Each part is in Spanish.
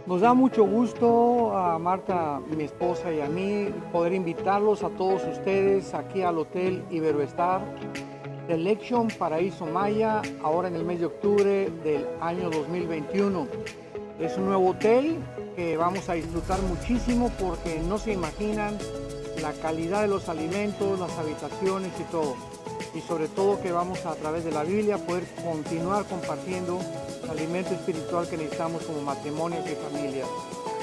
Nos da mucho gusto a Marta, mi esposa, y a mí poder invitarlos a todos ustedes aquí al Hotel Iberoestar Selection Paraíso Maya, ahora en el mes de octubre del año 2021. Es un nuevo hotel que vamos a disfrutar muchísimo porque no se imaginan la calidad de los alimentos, las habitaciones y todo. Y sobre todo que vamos a través de la Biblia poder continuar compartiendo el alimento espiritual que necesitamos como matrimonios y familias.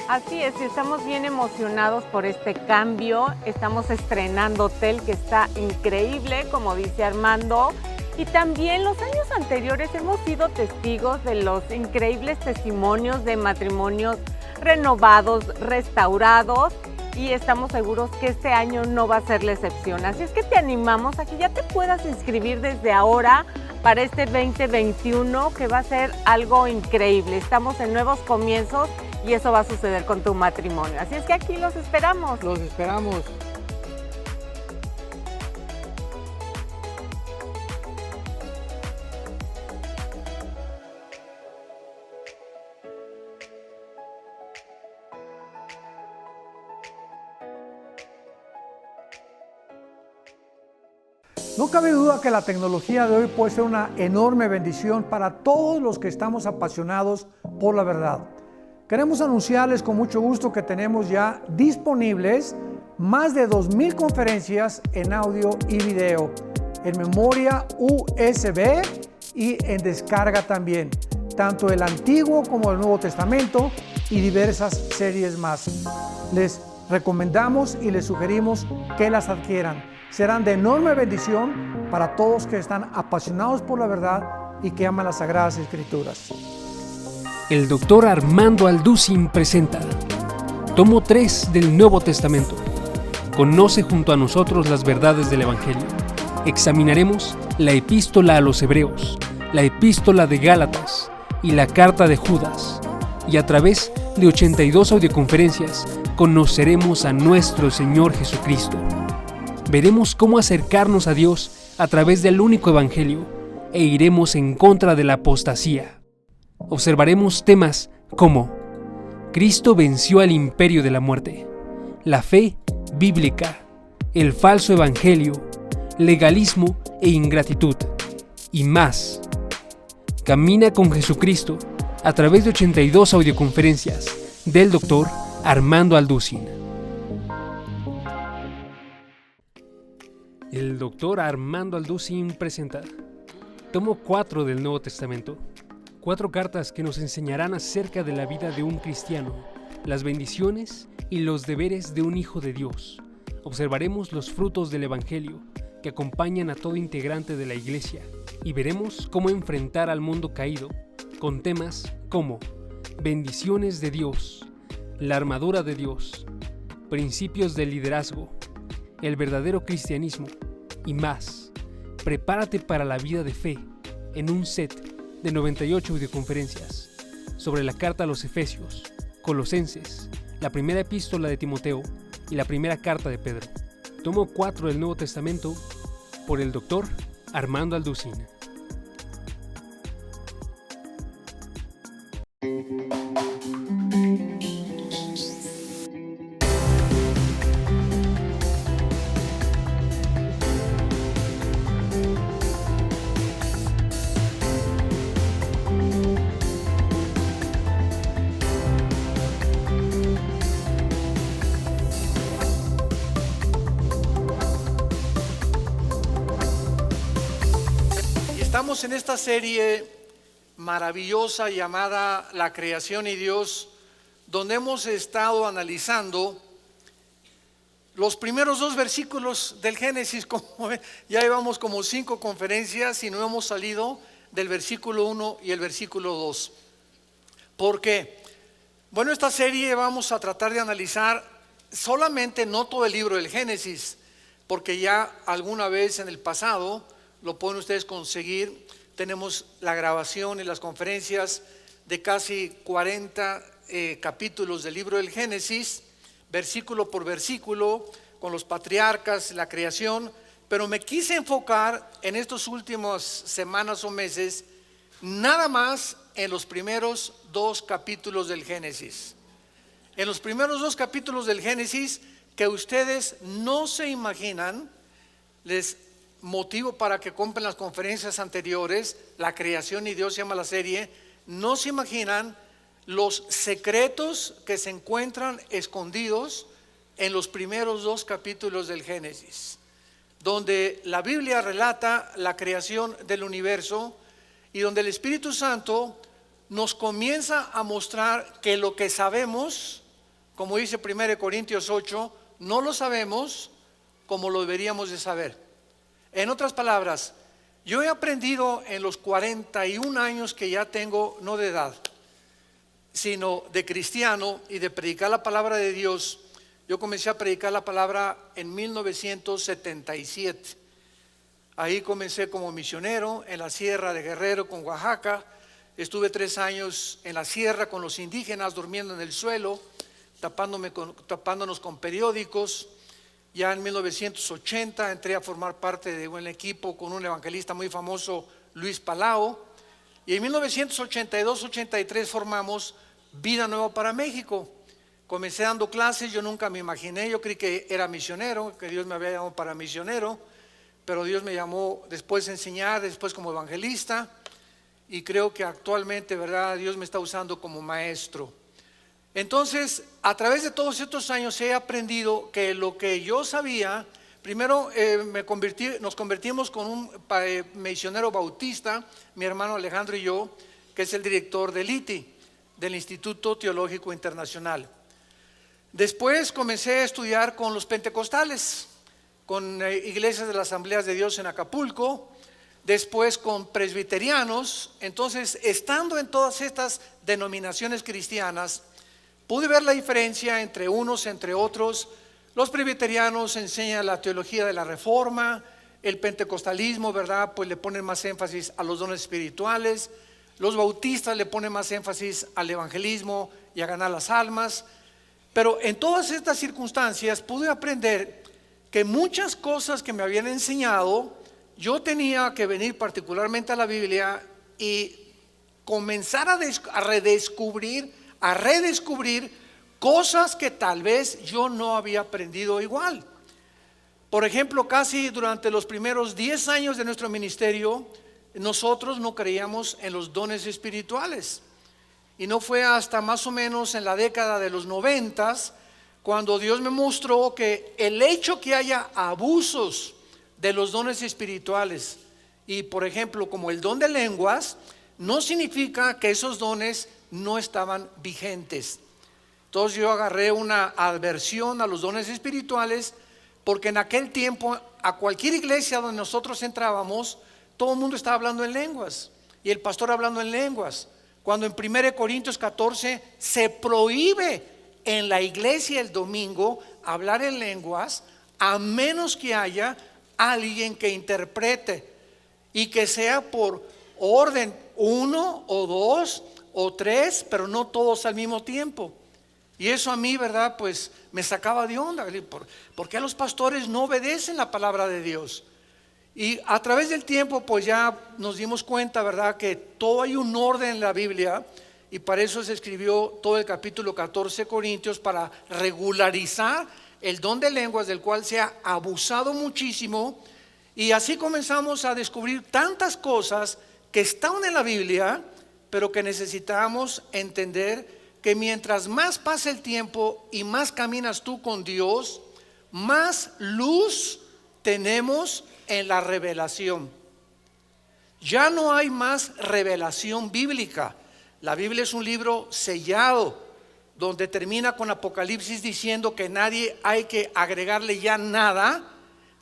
Así es, estamos bien emocionados por este cambio. Estamos estrenando hotel que está increíble, como dice Armando. Y también los años anteriores hemos sido testigos de los increíbles testimonios de matrimonios renovados, restaurados. Y estamos seguros que este año no va a ser la excepción. Así es que te animamos a que ya te puedas inscribir desde ahora para este 2021, que va a ser algo increíble. Estamos en nuevos comienzos y eso va a suceder con tu matrimonio. Así es que aquí los esperamos. Los esperamos. No cabe duda que la tecnología de hoy puede ser una enorme bendición para todos los que estamos apasionados por la verdad. Queremos anunciarles con mucho gusto que tenemos ya disponibles más de 2,000 conferencias en audio y video, en memoria USB y en descarga también, tanto el Antiguo como el Nuevo Testamento y diversas series más. Les recomendamos y les sugerimos que las adquieran. Serán de enorme bendición para todos que están apasionados por la verdad y que aman las Sagradas Escrituras. El Dr. Armando Alducin presenta Tomo 3 del Nuevo Testamento. Conoce junto a nosotros las verdades del Evangelio. Examinaremos la Epístola a los Hebreos, la Epístola de Gálatas y la Carta de Judas. Y a través de 82 audioconferencias conoceremos a nuestro Señor Jesucristo. Veremos cómo acercarnos a Dios a través del único Evangelio e iremos en contra de la apostasía. Observaremos temas como Cristo venció al imperio de la muerte, la fe bíblica, el falso evangelio, legalismo e ingratitud, y más. Camina con Jesucristo a través de 82 audioconferencias del Dr. Armando Alducin. El Dr. Armando Alducin presenta Tomo 4 del Nuevo Testamento. 4 cartas que nos enseñarán acerca de la vida de un cristiano, las bendiciones y los deberes de un hijo de Dios. Observaremos los frutos del Evangelio que acompañan a todo integrante de la Iglesia y veremos cómo enfrentar al mundo caído con temas como bendiciones de Dios, la armadura de Dios, principios del liderazgo, el verdadero cristianismo y más. Prepárate para la vida de fe en un set de 98 videoconferencias sobre la carta a los Efesios, Colosenses, la primera epístola de Timoteo y la primera carta de Pedro. Tomo 4 del Nuevo Testamento por el Dr. Armando Alducin. Estamos en esta serie maravillosa llamada La Creación y Dios, donde hemos estado analizando los primeros 2 versículos del Génesis. Como ven, ya llevamos como 5 conferencias y no hemos salido del versículo 1 y el versículo 2. ¿Por qué? Bueno, esta serie vamos a tratar de analizar solamente, no todo el libro del Génesis, porque ya alguna vez en el pasado lo pueden ustedes conseguir. Tenemos la grabación y las conferencias de casi 40 capítulos del libro del Génesis, versículo por versículo, con los patriarcas, la creación. Pero me quise enfocar en estas últimas semanas o meses nada más en los primeros 2 capítulos del Génesis. En los primeros 2 capítulos del Génesis, que ustedes no se imaginan, les motivo para que compren las conferencias anteriores, La creación y Dios se llama la serie, no se imaginan los secretos que se encuentran escondidos en los primeros 2 capítulos del Génesis, donde la Biblia relata la creación del universo y donde el Espíritu Santo nos comienza a mostrar que lo que sabemos, como dice 1 Corintios 8, no lo sabemos como lo deberíamos de saber. En otras palabras, yo he aprendido en los 41 años que ya tengo, no de edad, sino de cristiano y de predicar la palabra de Dios. Yo comencé a predicar la palabra en 1977. Ahí comencé como misionero en la Sierra de Guerrero con Oaxaca. Estuve 3 años en la sierra con los indígenas, durmiendo en el suelo, tapándonos con periódicos. Ya en 1980 entré a formar parte de un equipo con un evangelista muy famoso, Luis Palau. Y en 1982-83 formamos Vida Nueva para México. Comencé dando clases, yo nunca me imaginé, yo creí que era misionero, que Dios me había llamado para misionero, pero Dios me llamó después a enseñar, después como evangelista, y creo que actualmente, ¿verdad?, Dios me está usando como maestro. Entonces, a través de todos estos años he aprendido que lo que yo sabía, primero nos convertimos con un misionero bautista, mi hermano Alejandro y yo, que es el director del ITI, del Instituto Teológico Internacional. Después comencé a estudiar con los pentecostales, con iglesias de las Asambleas de Dios en Acapulco, después con presbiterianos. Entonces, estando en todas estas denominaciones cristianas, pude ver la diferencia entre unos, entre otros. Los presbiterianos enseñan la teología de la reforma, el pentecostalismo, ¿verdad?, pues le ponen más énfasis a los dones espirituales. Los bautistas le ponen más énfasis al evangelismo y a ganar las almas. Pero en todas estas circunstancias pude aprender que muchas cosas que me habían enseñado, yo tenía que venir particularmente a la Biblia y comenzar a redescubrir cosas que tal vez yo no había aprendido igual. Por ejemplo, casi durante los primeros 10 años de nuestro ministerio, nosotros no creíamos en los dones espirituales. Y no fue hasta más o menos en la década de los 90 cuando Dios me mostró que el hecho que haya abusos de los dones espirituales, y por ejemplo como el don de lenguas, no significa que esos dones no estaban vigentes. Entonces yo agarré una aversión a los dones espirituales, porque en aquel tiempo a cualquier iglesia donde nosotros entrábamos, todo el mundo estaba hablando en lenguas y el pastor hablando en lenguas, cuando en 1 Corintios 14 se prohíbe en la iglesia el domingo hablar en lenguas, a menos que haya alguien que interprete, y que sea por orden 1 o 2 o 3, pero no todos al mismo tiempo. Y eso a mí, ¿verdad?, pues me sacaba de onda. ¿Por qué los pastores no obedecen la palabra de Dios? Y a través del tiempo pues ya nos dimos cuenta, ¿verdad?, que todo hay un orden en la Biblia, y para eso se escribió todo el capítulo 14 Corintios, para regularizar el don de lenguas, del cual se ha abusado muchísimo. Y así comenzamos a descubrir tantas cosas que están en la Biblia, pero que necesitamos entender que mientras más pasa el tiempo y más caminas tú con Dios, más luz tenemos en la revelación. Ya no hay más revelación bíblica. La Biblia es un libro sellado, donde termina con Apocalipsis diciendo que nadie hay que agregarle ya nada.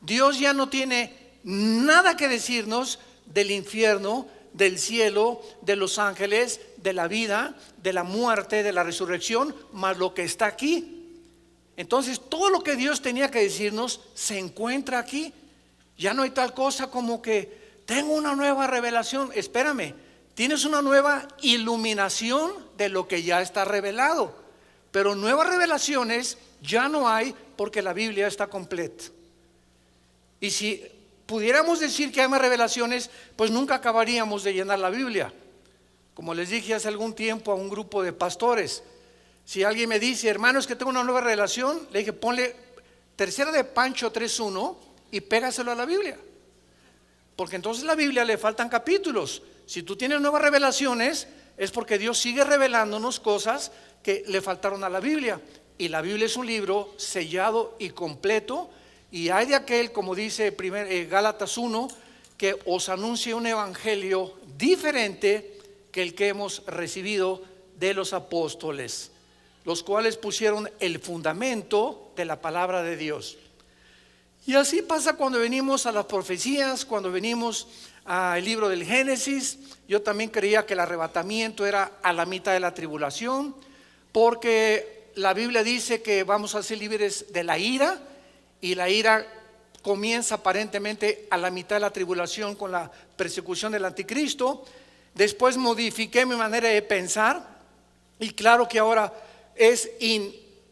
Dios ya no tiene nada que decirnos del infierno, del cielo, de los ángeles, de la vida, de la muerte, de la resurrección, más lo que está aquí. Entonces todo lo que Dios tenía que decirnos se encuentra aquí. Ya no hay tal cosa como que tengo una nueva revelación. Espérame, tienes una nueva iluminación de lo que ya está revelado, pero nuevas revelaciones ya no hay, porque la Biblia está completa. Y si pudiéramos decir que hay más revelaciones, pues nunca acabaríamos de llenar la Biblia. Como les dije hace algún tiempo a un grupo de pastores, si alguien me dice, hermano, es que tengo una nueva relación, le dije, ponle Tercera de Pancho 3:1 y pégaselo a la Biblia. Porque entonces a la Biblia le faltan capítulos. Si tú tienes nuevas revelaciones, es porque Dios sigue revelándonos cosas que le faltaron a la Biblia. Y la Biblia es un libro sellado y completo. Y hay de aquel, como dice Gálatas 1, que os anuncie un evangelio diferente que el que hemos recibido de los apóstoles, los cuales pusieron el fundamento de la palabra de Dios. Y así pasa cuando venimos a las profecías, cuando venimos al libro del Génesis. Yo también creía que el arrebatamiento era a la mitad de la tribulación, porque la Biblia dice que vamos a ser libres de la ira, y la ira comienza aparentemente a la mitad de la tribulación con la persecución del anticristo. Después modifiqué mi manera de pensar, y claro que ahora es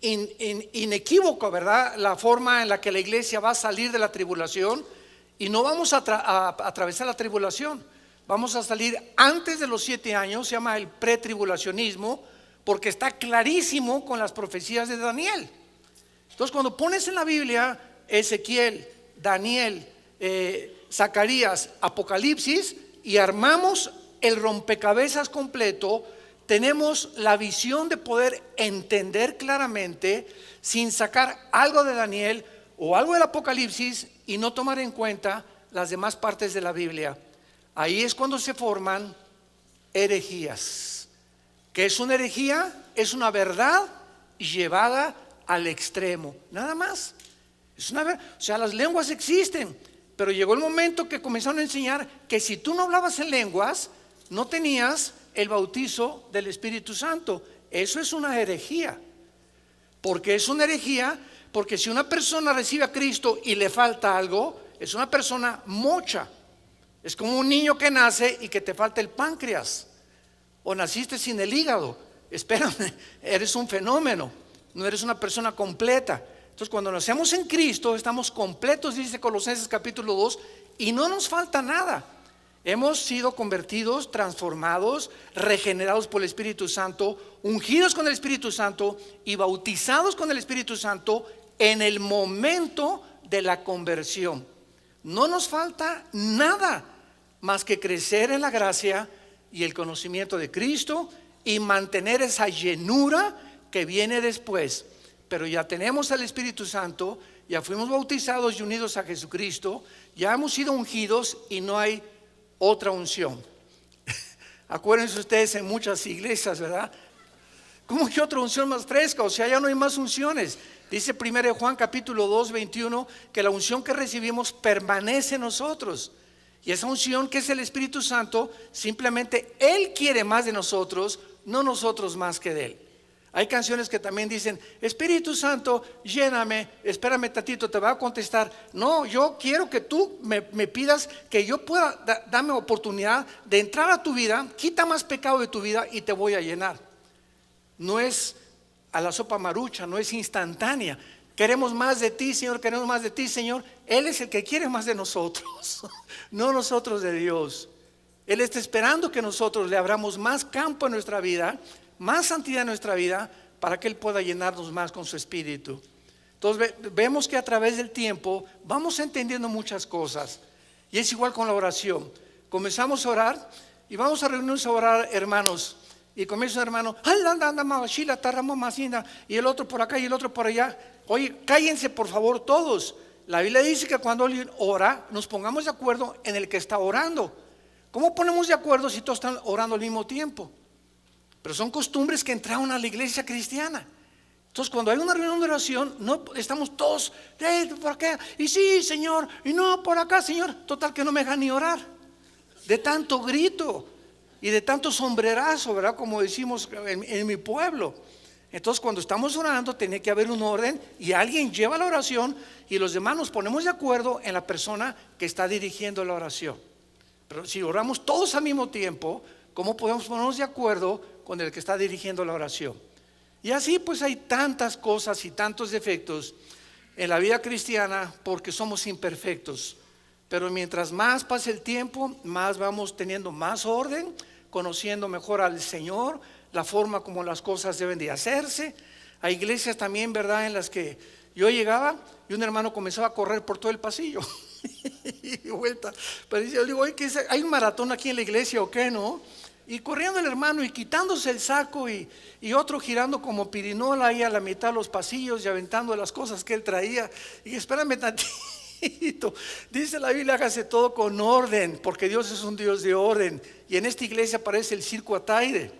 inequívoco, ¿verdad?, la forma en la que la iglesia va a salir de la tribulación. Y no vamos a atravesar la tribulación, vamos a salir antes de los 7 años. Se llama el pretribulacionismo, porque está clarísimo con las profecías de Daniel. Entonces, cuando pones en la Biblia Ezequiel, Daniel, Zacarías, Apocalipsis, y armamos el rompecabezas completo, tenemos la visión de poder entender claramente, sin sacar algo de Daniel o algo del Apocalipsis y no tomar en cuenta las demás partes de la Biblia. Ahí es cuando se forman herejías. ¿Qué es una herejía? Es una verdad llevada al extremo, nada más. O sea, las lenguas existen, pero llegó el momento que comenzaron a enseñar que si tú no hablabas en lenguas, no tenías el bautizo del Espíritu Santo. Eso es una herejía. ¿Por qué es una herejía? Porque si una persona recibe a Cristo y le falta algo, es una persona mocha. Es como un niño que nace y que te falta el páncreas, o naciste sin el hígado. Espérame, eres un fenómeno, no eres una persona completa. Entonces, cuando nacemos en Cristo, estamos completos, dice Colosenses capítulo 2, y no nos falta nada. Hemos sido convertidos, transformados, regenerados por el Espíritu Santo, ungidos con el Espíritu Santo y bautizados con el Espíritu Santo en el momento de la conversión. No nos falta nada más que crecer en la gracia y el conocimiento de Cristo y mantener esa llenura que viene después. Pero ya tenemos al Espíritu Santo, ya fuimos bautizados y unidos a Jesucristo, ya hemos sido ungidos y no hay otra unción. Acuérdense ustedes, en muchas iglesias, ¿verdad? ¿Cómo que otra unción más fresca? O sea, ya no hay más unciones. Dice 1 Juan capítulo 2, 21, que la unción que recibimos permanece en nosotros. Y esa unción, que es el Espíritu Santo, simplemente Él quiere más de nosotros, no nosotros más que de Él. Hay canciones que también dicen: Espíritu Santo, lléname, espérame tantito, te voy a contestar. No, yo quiero que tú me pidas que yo pueda darme oportunidad de entrar a tu vida, quita más pecado de tu vida y te voy a llenar. No es a la sopa marucha, no es instantánea. Queremos más de ti, Señor, queremos más de ti, Señor. Él es el que quiere más de nosotros, no nosotros de Dios. Él está esperando que nosotros le abramos más campo en nuestra vida, más santidad en nuestra vida, para que Él pueda llenarnos más con su Espíritu. Entonces vemos que a través del tiempo vamos entendiendo muchas cosas. Y es igual con la oración. Comenzamos a orar y vamos a reunirnos a orar, hermanos. Y comienza un hermano, y el otro por acá y el otro por allá. Oye, cállense por favor todos. La Biblia dice que cuando alguien ora, nos pongamos de acuerdo en el que está orando. ¿Cómo ponemos de acuerdo si todos están orando al mismo tiempo? Pero son costumbres que entraron a la iglesia cristiana. Entonces, cuando hay una reunión de oración, no estamos todos por acá, y sí, Señor, y no por acá, Señor. Total que no me dejan ni orar, de tanto grito y de tanto sombrerazo, ¿verdad? Como decimos en mi pueblo. Entonces, cuando estamos orando, tiene que haber un orden, y alguien lleva la oración y los demás nos ponemos de acuerdo en la persona que está dirigiendo la oración. Pero si oramos todos al mismo tiempo, ¿cómo podemos ponernos de acuerdo con el que está dirigiendo la oración? Y así pues hay tantas cosas y tantos defectos en la vida cristiana, porque somos imperfectos. Pero mientras más pase el tiempo, más vamos teniendo más orden, conociendo mejor al Señor, la forma como las cosas deben de hacerse. Hay iglesias también, ¿verdad?, en las que yo llegaba y un hermano comenzaba a correr por todo el pasillo y vuelta. Pero yo digo, oye, ¿hay un maratón aquí en la iglesia o qué, no? Y corriendo el hermano y quitándose el saco y otro girando como pirinola ahí a la mitad de los pasillos y aventando las cosas que él traía. Y espérame tantito. Dice la Biblia, hágase todo con orden, porque Dios es un Dios de orden. Y en esta iglesia parece el circo Ataide.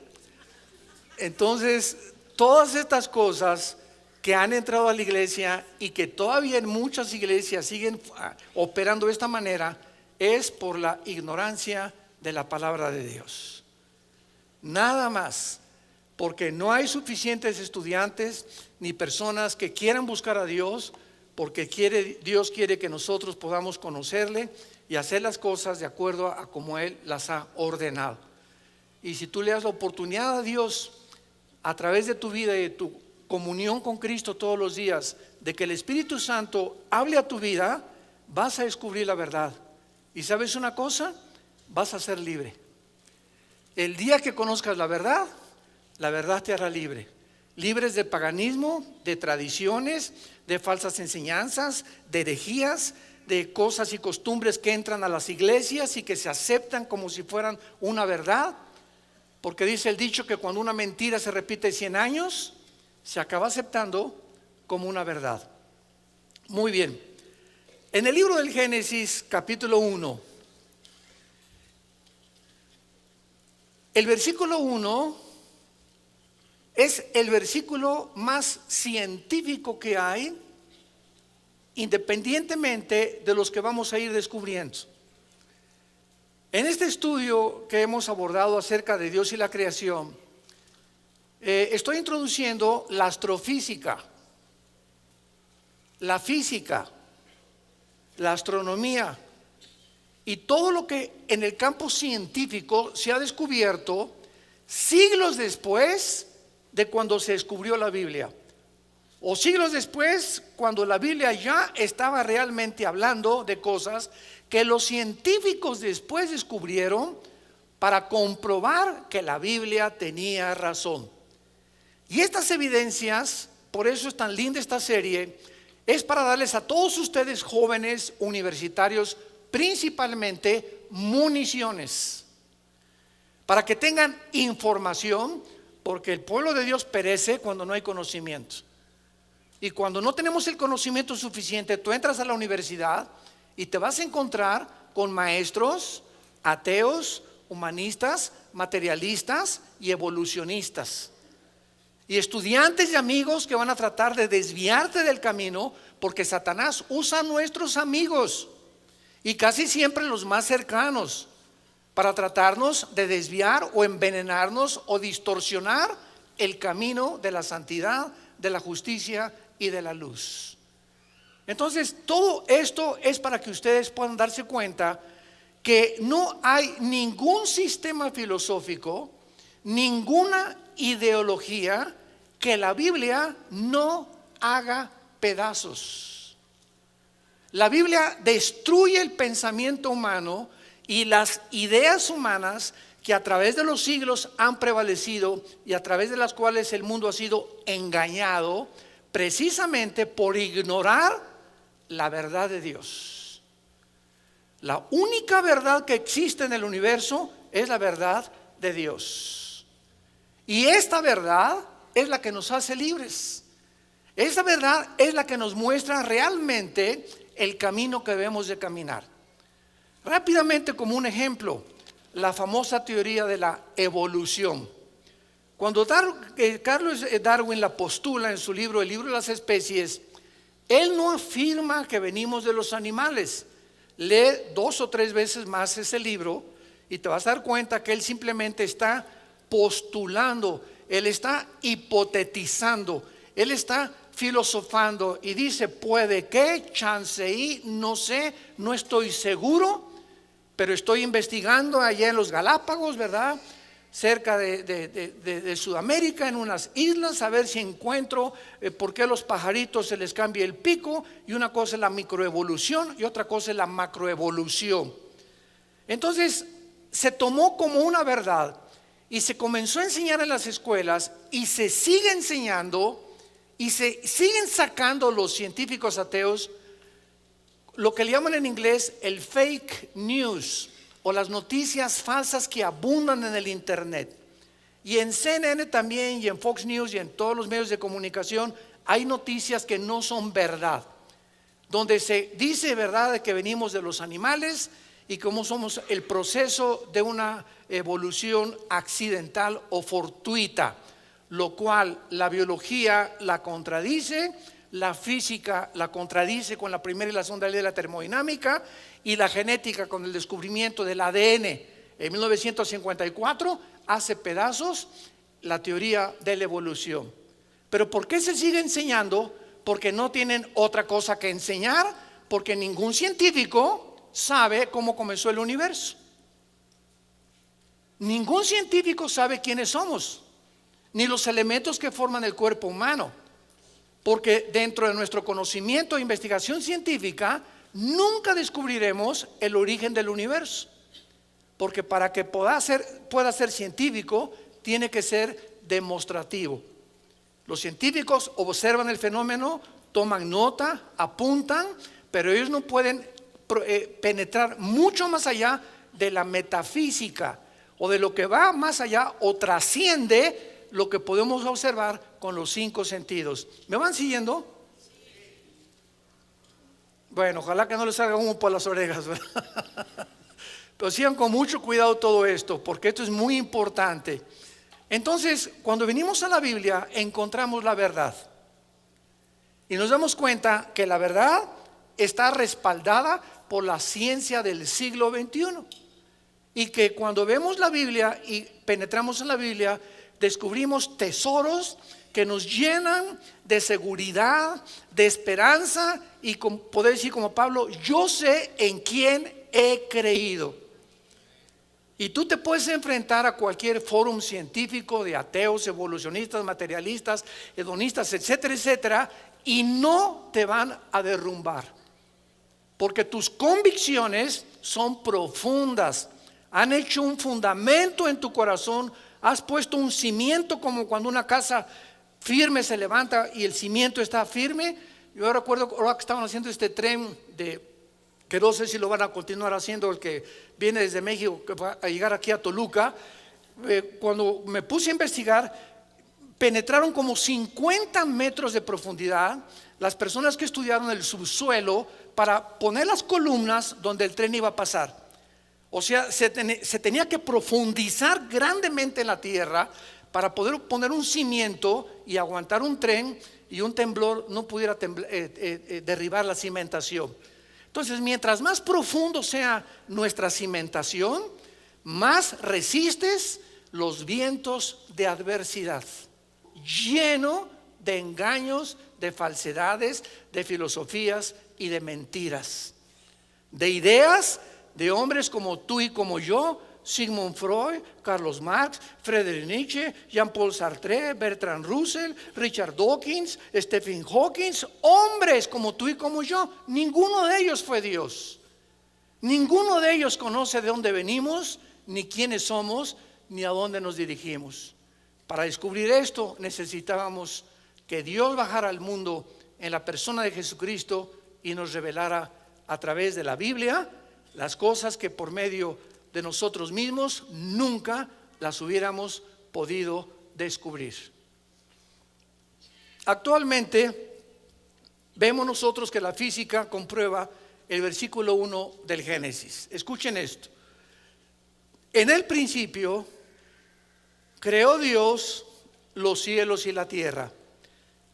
Entonces, todas estas cosas que han entrado a la iglesia y que todavía en muchas iglesias siguen operando de esta manera, es por la ignorancia de la palabra de Dios. Nada más, porque no hay suficientes estudiantes ni personas que quieran buscar a Dios, porque Dios quiere que nosotros podamos conocerle y hacer las cosas de acuerdo a como Él las ha ordenado. Y si tú le das la oportunidad a Dios a través de tu vida y de tu comunión con Cristo todos los días, de que el Espíritu Santo hable a tu vida, vas a descubrir la verdad. Y ¿sabes una cosa? Vas a ser libre. El día que conozcas la verdad te hará libre. Libres de paganismo, de tradiciones, de falsas enseñanzas, de herejías, de cosas y costumbres que entran a las iglesias y que se aceptan como si fueran una verdad. Porque dice el dicho que cuando una mentira se repite 100 años, se acaba aceptando como una verdad. Muy bien. En el libro del Génesis, capítulo 1, el versículo 1 es el versículo más científico que hay, independientemente de los que vamos a ir descubriendo. En este estudio que hemos abordado acerca de Dios y la creación, estoy introduciendo la astrofísica, la física, la astronomía y todo lo que en el campo científico se ha descubierto siglos después de cuando se descubrió la Biblia, o siglos después cuando la Biblia ya estaba realmente hablando de cosas que los científicos después descubrieron para comprobar que la Biblia tenía razón. Y estas evidencias, por eso es tan linda esta serie, es para darles a todos ustedes jóvenes universitarios principalmente municiones, para que tengan información, porque el pueblo de Dios perece cuando no hay conocimiento. Y cuando no tenemos el conocimiento suficiente, tú entras a la universidad y te vas a encontrar con maestros ateos, humanistas, materialistas y evolucionistas. Y estudiantes y amigos que van a tratar de desviarte del camino, porque Satanás usa a nuestros amigos y casi siempre los más cercanos para tratarnos de desviar o envenenarnos o distorsionar el camino de la santidad, de la justicia y de la luz. Entonces, todo esto es para que ustedes puedan darse cuenta que no hay ningún sistema filosófico, ninguna ideología que la Biblia no haga pedazos. La Biblia destruye el pensamiento humano y las ideas humanas que a través de los siglos han prevalecido y a través de las cuales el mundo ha sido engañado precisamente por ignorar la verdad de Dios. La única verdad que existe en el universo es la verdad de Dios. Y esta verdad es la que nos hace libres. Esta verdad es la que nos muestra realmente el camino que debemos de caminar. Rápidamente, como un ejemplo, la famosa teoría de la evolución. Cuando Carlos Darwin la postula en su libro, el libro de las especies, él no afirma que venimos de los animales. Lee 2 o 3 veces más ese libro y te vas a dar cuenta que él simplemente está postulando, él está hipotetizando, él está filosofando y dice, puede que, chance y, no sé, no estoy seguro, pero estoy investigando allá en los Galápagos, ¿verdad?, cerca de Sudamérica, en unas islas, a ver si encuentro por qué a los pajaritos se les cambia el pico. Y una cosa es la microevolución y otra cosa es la macroevolución. Entonces, se tomó como una verdad y se comenzó a enseñar en las escuelas y se sigue enseñando y se siguen sacando los científicos ateos lo que le llaman en inglés el fake news o las noticias falsas que abundan en el internet. Y en CNN también y en Fox News y en todos los medios de comunicación hay noticias que no son verdad, donde se dice verdad de que venimos de los animales y cómo somos el proceso de una evolución accidental o fortuita, lo cual la biología la contradice, la física la contradice con la primera y la segunda ley de la termodinámica, y la genética con el descubrimiento del ADN en 1954 hace pedazos la teoría de la evolución. Pero ¿por qué se sigue enseñando? Porque no tienen otra cosa que enseñar, porque ningún científico sabe cómo comenzó el universo. Ningún científico sabe quiénes somos, ni los elementos que forman el cuerpo humano, porque dentro de nuestro conocimiento e investigación científica nunca descubriremos el origen del universo, porque para que pueda ser científico tiene que ser demostrativo. Los científicos observan el fenómeno, toman nota, apuntan, pero ellos no pueden penetrar mucho más allá de la metafísica o de lo que va más allá o trasciende lo que podemos observar con los 5 sentidos. ¿Me van siguiendo? Bueno, ojalá que no les salga humo por las orejas, ¿verdad? Pero sigan con mucho cuidado todo esto, porque esto es muy importante. Entonces, cuando venimos a la Biblia, encontramos la verdad. Y nos damos cuenta que la verdad está respaldada por la ciencia del siglo XXI. Y que cuando vemos la Biblia y penetramos en la Biblia, descubrimos tesoros que nos llenan de seguridad, de esperanza y poder decir como Pablo, yo sé en quién he creído. Y tú te puedes enfrentar a cualquier fórum científico de ateos, evolucionistas, materialistas, hedonistas, etcétera, etcétera, y no te van a derrumbar, porque tus convicciones son profundas, han hecho un fundamento en tu corazón, has puesto un cimiento como cuando una casa firme se levanta y el cimiento está firme. Yo recuerdo ahora que estaban haciendo este tren que no sé si lo van a continuar haciendo, el que viene desde México que va a llegar aquí a Toluca. Cuando me puse a investigar, penetraron como 50 metros de profundidad las personas que estudiaron el subsuelo para poner las columnas donde el tren iba a pasar. O sea, se tenía que profundizar grandemente en la tierra para poder poner un cimiento y aguantar un tren y un temblor no pudiera derribar la cimentación. Entonces, mientras más profundo sea nuestra cimentación, más resistes los vientos de adversidad, lleno de engaños, de falsedades, de filosofías y de mentiras, de ideas de hombres como tú y como yo, Sigmund Freud, Carlos Marx, Friedrich Nietzsche, Jean-Paul Sartre, Bertrand Russell, Richard Dawkins, Stephen Hawking, hombres como tú y como yo. Ninguno de ellos fue Dios. Ninguno de ellos conoce de dónde venimos, ni quiénes somos, ni a dónde nos dirigimos. Para descubrir esto necesitábamos que Dios bajara al mundo en la persona de Jesucristo y nos revelara a través de la Biblia las cosas que por medio de nosotros mismos nunca las hubiéramos podido descubrir. Actualmente vemos nosotros que la física comprueba el versículo 1 del Génesis. Escuchen esto. En el principio creó Dios los cielos y la tierra.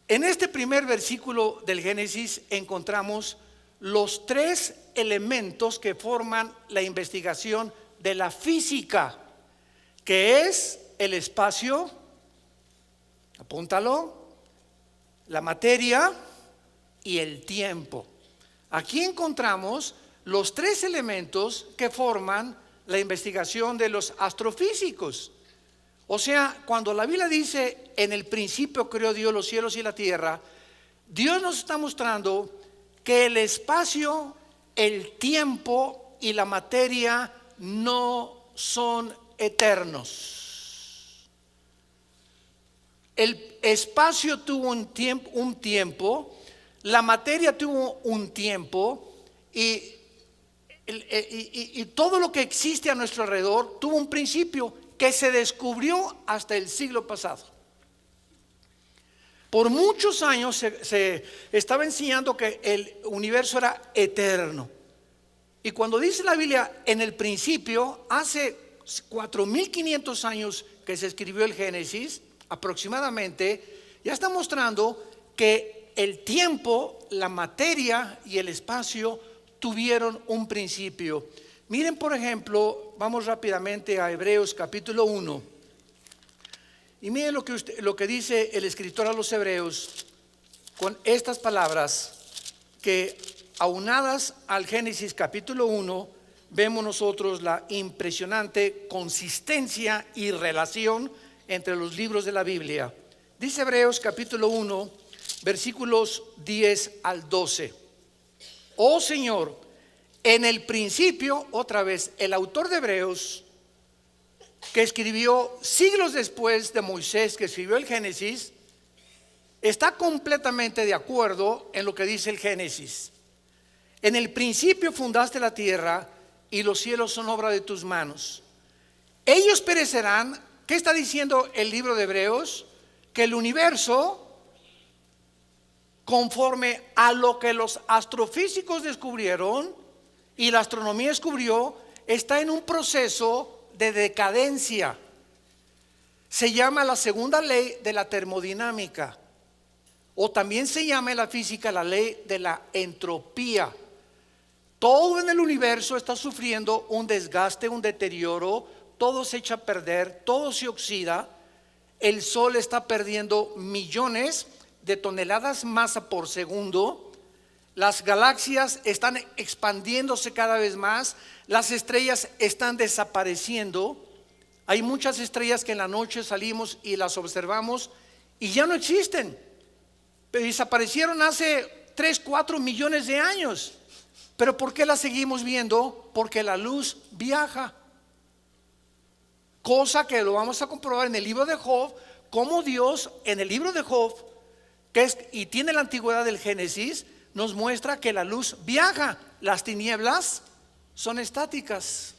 En este primer versículo del Génesis encontramos los 3 elementos que forman la investigación de la física, que es el espacio, apúntalo, la materia y el tiempo. Aquí encontramos los 3 elementos que forman la investigación de los astrofísicos. O sea, cuando la Biblia dice en el principio creó Dios los cielos y la tierra, Dios nos está mostrando que el espacio, el tiempo y la materia no son eternos. El espacio tuvo un tiempo, la materia tuvo un tiempo y todo lo que existe a nuestro alrededor tuvo un principio que se descubrió hasta el siglo pasado. Por muchos años se estaba enseñando que el universo era eterno. Y cuando dice la Biblia en el principio, hace 4500 años que se escribió el Génesis, aproximadamente, ya está mostrando que el tiempo, la materia y el espacio tuvieron un principio. Miren, por ejemplo, vamos rápidamente a Hebreos capítulo 1. Y miren lo que dice el escritor a los Hebreos con estas palabras que, aunadas al Génesis capítulo 1, vemos nosotros la impresionante consistencia y relación entre los libros de la Biblia. Dice Hebreos capítulo 1, versículos 10 al 12. Oh Señor, en el principio, otra vez, el autor de Hebreos, que escribió siglos después de Moisés, que escribió el Génesis, está completamente de acuerdo en lo que dice el Génesis. En el principio fundaste la tierra y los cielos son obra de tus manos. Ellos perecerán. ¿Qué está diciendo el libro de Hebreos? Que el universo, conforme a lo que los astrofísicos descubrieron y la astronomía descubrió, está en un proceso de decadencia. Se llama la segunda ley de la termodinámica, o también se llama en la física la ley de la entropía. Todo en el universo está sufriendo un desgaste, un deterioro, todo se echa a perder, todo se oxida. El sol está perdiendo millones de toneladas masa por segundo. Las galaxias están expandiéndose cada vez más. Las estrellas están desapareciendo. Hay muchas estrellas que en la noche salimos y las observamos y ya no existen. Pero desaparecieron hace 3, 4 millones de años. ¿Pero por qué las seguimos viendo? Porque la luz viaja. Cosa que lo vamos a comprobar en el libro de Job, como Dios en el libro de Job, y tiene la antigüedad del Génesis, nos muestra que la luz viaja. Las tinieblas son estáticas.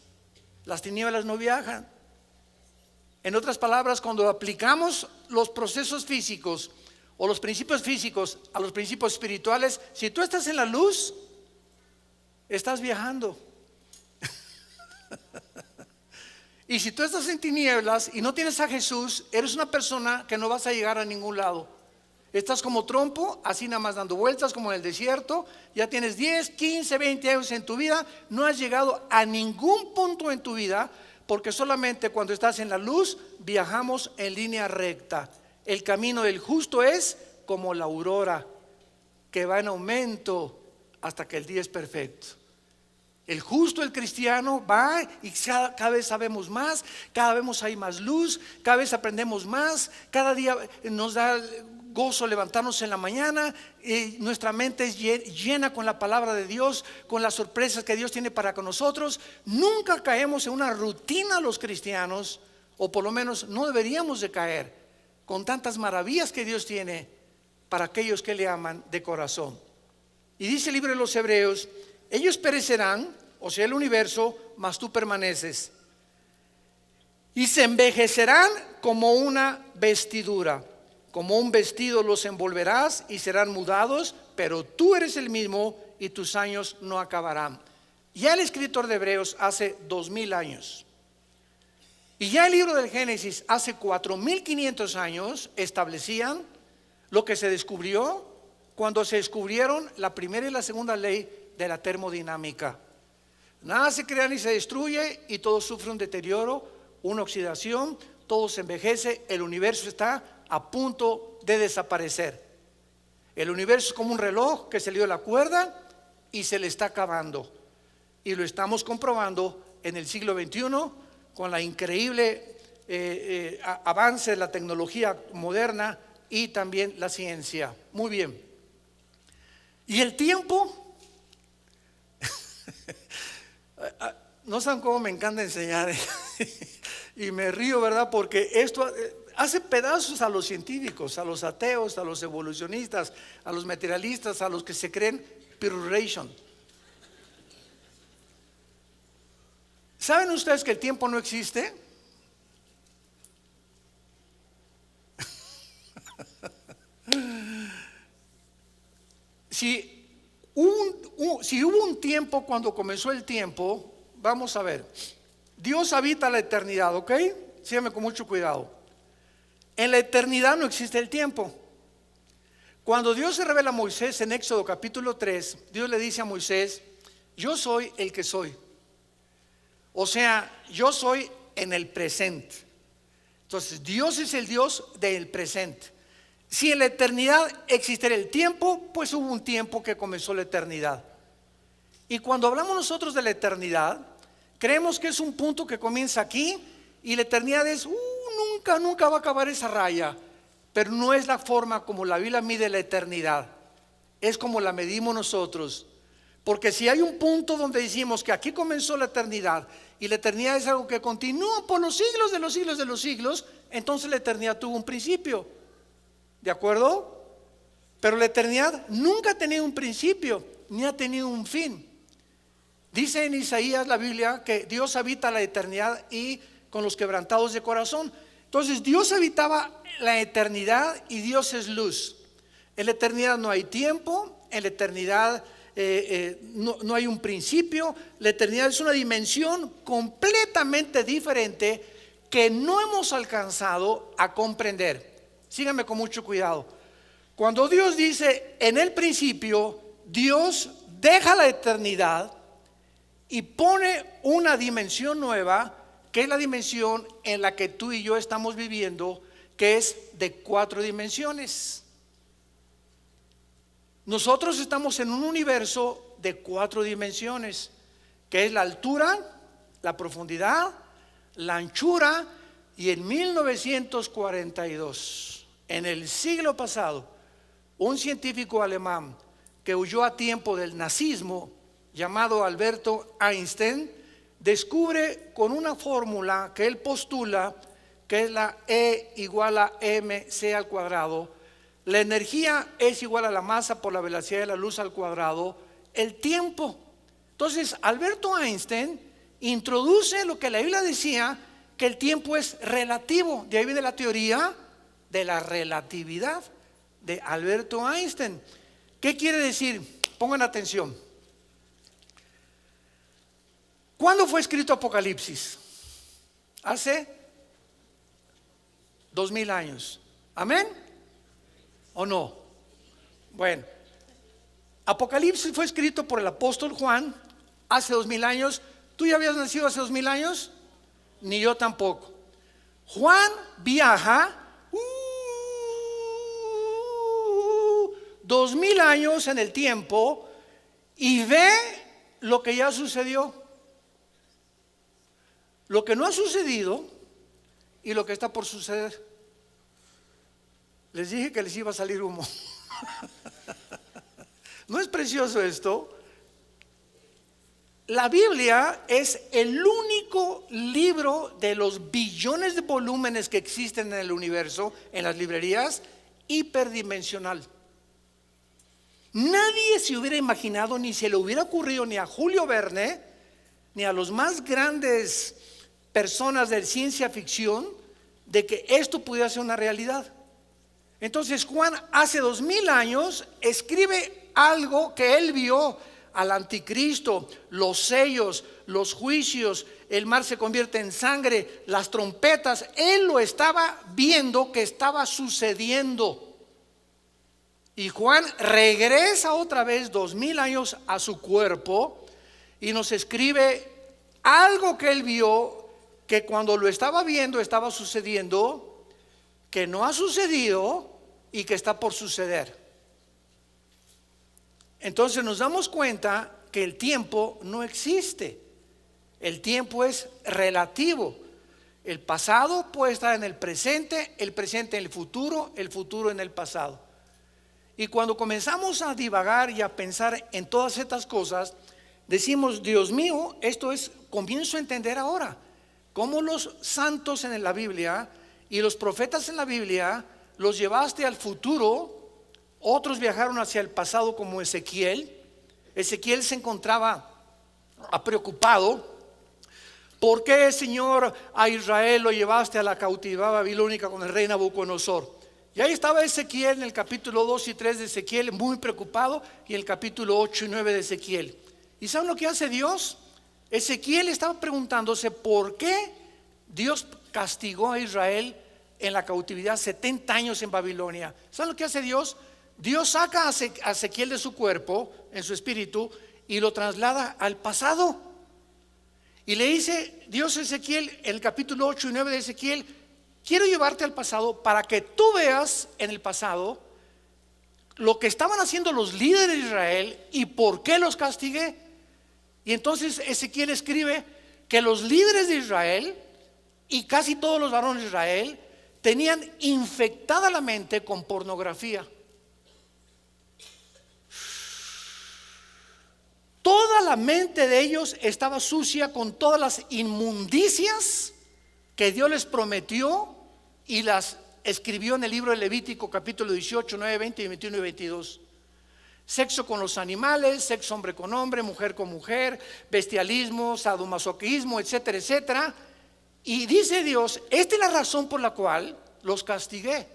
Las tinieblas no viajan. En otras palabras, cuando aplicamos los procesos físicos o los principios físicos a los principios espirituales, si tú estás en la luz, estás viajando. Y si tú estás en tinieblas y no tienes a Jesús, eres una persona que no vas a llegar a ningún lado. Estás como trompo, así nada más dando vueltas como en el desierto. Ya tienes 10, 15, 20 años en tu vida. No has llegado a ningún punto en tu vida, porque solamente cuando estás en la luz viajamos en línea recta. El camino del justo es como la aurora, que va en aumento hasta que el día es perfecto. El justo, el cristiano, va y cada vez sabemos más, cada vez hay más luz, cada vez aprendemos más, cada día nos da gozo levantarnos en la mañana, nuestra mente es llena con la palabra de Dios, con las sorpresas que Dios tiene para con nosotros. Nunca caemos en una rutina los cristianos, o por lo menos no deberíamos de caer, con tantas maravillas que Dios tiene para aquellos que le aman de corazón. Y dice el libro de los Hebreos: ellos perecerán, o sea el universo, mas tú permaneces, y se envejecerán como una vestidura. Como un vestido los envolverás y serán mudados, pero tú eres el mismo y tus años no acabarán. Ya el escritor de Hebreos hace 2000 años, y ya el libro del Génesis hace 4500 años establecían lo que se descubrió cuando se descubrieron la primera y la segunda ley de la termodinámica. Nada se crea ni se destruye, y todo sufre un deterioro, una oxidación, todo se envejece. El universo está a punto de desaparecer. El universo es como un reloj que se le dio la cuerda y se le está acabando. Y lo estamos comprobando en el siglo XXI con la increíble avance de la tecnología moderna y también la ciencia. Muy bien. ¿Y el tiempo? No saben cómo me encanta enseñar Y me río, ¿verdad? Porque esto hace pedazos a los científicos, a los ateos, a los evolucionistas, a los materialistas, a los que se creen Pirulation. ¿Saben ustedes que el tiempo no existe? Si hubo un tiempo cuando comenzó el tiempo, vamos a ver, Dios habita la eternidad, ¿ok? Síganme con mucho cuidado. En la eternidad no existe el tiempo. Cuando Dios se revela a Moisés en Éxodo capítulo 3, Dios le dice a Moisés: yo soy el que soy. O sea, yo soy en el presente. Entonces, Dios es el Dios del presente. Si en la eternidad existiera el tiempo, pues hubo un tiempo que comenzó la eternidad. Y cuando hablamos nosotros de la eternidad, creemos que es un punto que comienza aquí y la eternidad es, nunca va a acabar esa raya. Pero no es la forma como la Biblia mide la eternidad, es como la medimos nosotros. Porque si hay un punto donde decimos que aquí comenzó la eternidad y la eternidad es algo que continúa por los siglos de los siglos de los siglos, entonces la eternidad tuvo un principio. ¿De acuerdo? Pero la eternidad nunca ha tenido un principio ni ha tenido un fin. Dice en Isaías la Biblia que Dios habita la eternidad y con los quebrantados de corazón. Entonces Dios habitaba la eternidad y Dios es luz. En la eternidad no hay tiempo, en la eternidad no hay un principio. La eternidad es una dimensión completamente diferente que no hemos alcanzado a comprender. Síganme con mucho cuidado. Cuando Dios dice en el principio, Dios deja la eternidad y pone una dimensión nueva, que es la dimensión en la que tú y yo estamos viviendo, que es de 4 dimensiones. Nosotros estamos en un universo de 4 dimensiones, que es la altura, la profundidad, la anchura. Y en 1942, en el siglo pasado, un científico alemán que huyó a tiempo del nazismo, llamado Alberto Einstein, descubre con una fórmula que él postula, que es la E igual a mc al cuadrado. La energía es igual a la masa por la velocidad de la luz al cuadrado, el tiempo. Entonces Alberto Einstein introduce lo que la Biblia decía, que el tiempo es relativo. De ahí viene la teoría de la relatividad de Alberto Einstein. ¿Qué quiere decir? Pongan atención. ¿Cuándo fue escrito Apocalipsis? Hace 2000 años. ¿Amén? ¿O no? Bueno, Apocalipsis fue escrito por el apóstol Juan hace 2000 años. ¿Tú ya habías nacido hace 2000 años? Ni yo tampoco. Juan viaja 2000 años en el tiempo y ve lo que ya sucedió, lo que no ha sucedido y lo que está por suceder. Les dije que les iba a salir humo. ¿No es precioso esto? La Biblia es el único libro de los billones de volúmenes que existen en el universo, en las librerías, hiperdimensional. Nadie se hubiera imaginado, ni se le hubiera ocurrido ni a Julio Verne, ni a los más grandes personas de ciencia ficción, de que esto pudiera ser una realidad. Entonces Juan hace 2000 años escribe algo que él vio: al anticristo, los sellos, los juicios, el mar se convierte en sangre, las trompetas. Él lo estaba viendo que estaba sucediendo. Y Juan regresa otra vez 2000 años a su cuerpo y nos escribe algo que él vio, que cuando lo estaba viendo estaba sucediendo, que no ha sucedido y que está por suceder. Entonces nos damos cuenta que el tiempo no existe. El tiempo es relativo. El pasado puede estar en el presente en el futuro en el pasado. Y cuando comenzamos a divagar y a pensar en todas estas cosas, decimos: Dios mío, esto es, comienzo a entender ahora. cómo los santos en la Biblia y los profetas en la Biblia los llevaste al futuro. Otros viajaron hacia el pasado, como Ezequiel. Ezequiel se encontraba preocupado. ¿Por qué, Señor, a Israel lo llevaste a la cautividad babilónica con el rey Nabucodonosor? Y ahí estaba Ezequiel en el capítulo 2 y 3 de Ezequiel, muy preocupado, y en el capítulo 8 y 9 de Ezequiel. ¿Y saben lo que hace Dios? Ezequiel estaba preguntándose por qué Dios castigó a Israel en la cautividad 70 años en Babilonia. ¿Saben lo que hace Dios? Dios saca a Ezequiel de su cuerpo, en su espíritu, y lo traslada al pasado. Y le dice Dios a Ezequiel, en el capítulo 8 y 9 de Ezequiel: quiero llevarte al pasado para que tú veas en el pasado lo que estaban haciendo los líderes de Israel y por qué los castigué. Y entonces Ezequiel escribe que los líderes de Israel y casi todos los varones de Israel tenían infectada la mente con pornografía. Toda la mente de ellos estaba sucia con todas las inmundicias que Dios les prometió y las escribió en el libro de Levítico, capítulo 18, 9, 20, 21 y 22. Sexo con los animales, sexo hombre con hombre, mujer con mujer, bestialismo, sadomasoquismo, etcétera, etcétera. Y dice Dios: esta es la razón por la cual los castigué.